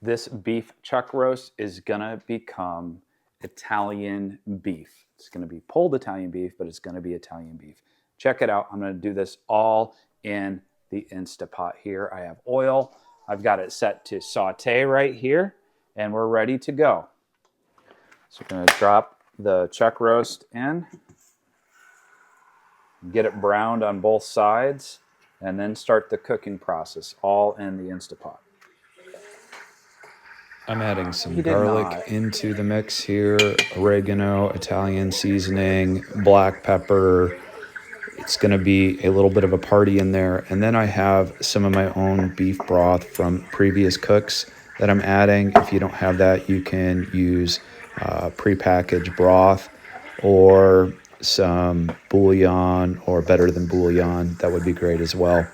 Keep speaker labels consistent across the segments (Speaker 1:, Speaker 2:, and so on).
Speaker 1: This beef chuck roast is gonna become Italian beef. It's gonna be pulled Italian beef, but it's gonna be Italian beef. Check it out. I'm gonna do this all in the Instapot here. I have oil. I've got it set to saute right here, and we're ready to go. So we're gonna drop the chuck roast in, get it browned on both sides, and then start the cooking process, all in the Instapot.
Speaker 2: I'm adding some garlic into the mix here, oregano, Italian seasoning, black pepper. It's going to be a little bit of a party in there. And then I have some of my own beef broth from previous cooks that I'm adding. If you don't have that, you can use prepackaged broth or some bouillon, or better than bouillon. That would be great as well.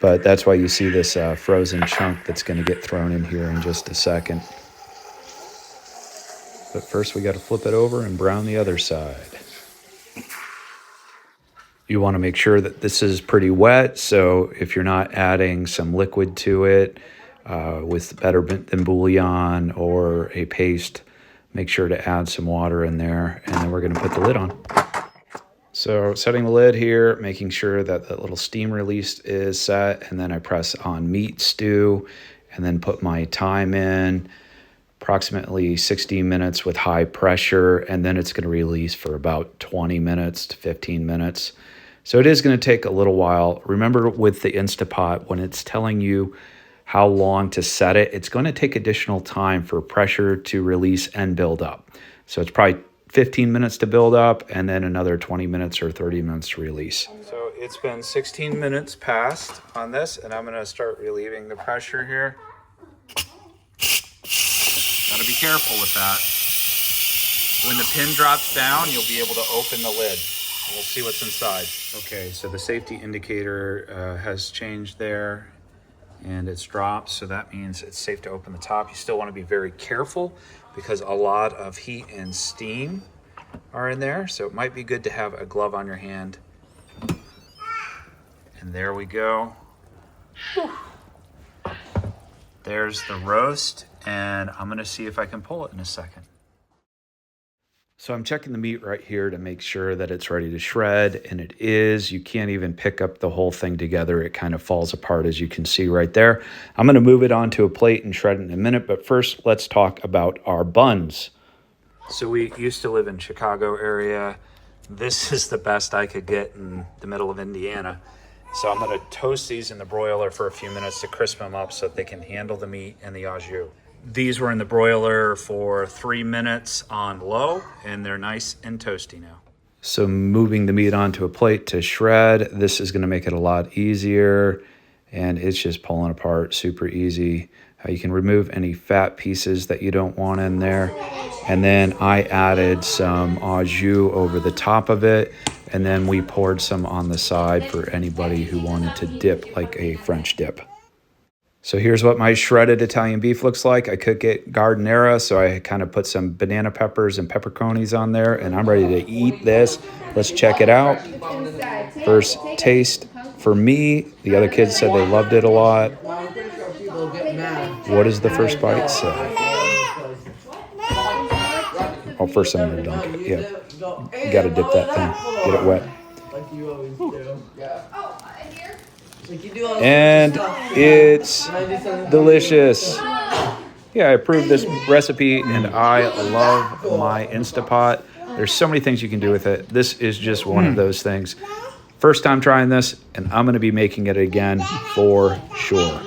Speaker 2: But that's why you see this frozen chunk that's going to get thrown in here in just a second. But first we got to flip it over and brown the other side. You want to make sure that this is pretty wet, so if you're not adding some liquid to it with better than bouillon or a paste, make sure to add some water in there, and then we're going to put the lid on. So setting the lid here, making sure that that little steam release is set, and then I press on meat stew and then put my time in, approximately 60 minutes with high pressure, and then it's going to release for about 20 minutes to 15 minutes. So it is going to take a little while. Remember with the Instapot, when it's telling you how long to set it, it's going to take additional time for pressure to release and build up. So it's probably 15 minutes to build up, and then another 20 minutes or 30 minutes to release. So it's been 16 minutes past on this, and I'm gonna start relieving the pressure here. Gotta be careful with that. When the pin drops down, you'll be able to open the lid. We'll see what's inside. Okay, so the safety indicator has changed there, and it's dropped, so that means it's safe to open the top. You still want to be very careful because a lot of heat and steam are in there, so it might be good to have a glove on your hand. And there we go. Whew. There's the roast, and I'm gonna see if I can pull it in a second. So I'm checking the meat right here to make sure that it's ready to shred, and it is. You can't even pick up the whole thing together. It kind of falls apart, as you can see right there. I'm going to move it onto a plate and shred it in a minute, but first let's talk about our buns. So we used to live in Chicago area. This is the best I could get in the middle of Indiana. So I'm going to toast these in the broiler for a few minutes to crisp them up so that they can handle the meat and the au jus. These were in the broiler for 3 minutes on low, and they're nice and toasty now. So moving the meat onto a plate to shred, this is going to make it a lot easier, and it's just pulling apart super easy. You can remove any fat pieces that you don't want in there. And then I added some au jus over the top of it, and then we poured some on the side for anybody who wanted to dip like a French dip. So here's what my shredded Italian beef looks like. I cook it giardiniera, so I kind of put some banana peppers and pepperconis on there, and I'm ready to eat this. Let's check it out. First taste for me. The other kids said they loved it a lot. What does the first bite say? Oh, first I'm gonna dunk it. Yeah, you gotta dip that thing, get it wet.
Speaker 3: Like you always do. Yeah.
Speaker 2: And it's delicious. Yeah, I approved this recipe, and I love my Instapot. There's so many things you can do with it. This is just one of those things. First time trying this, and I'm going to be making it again for sure.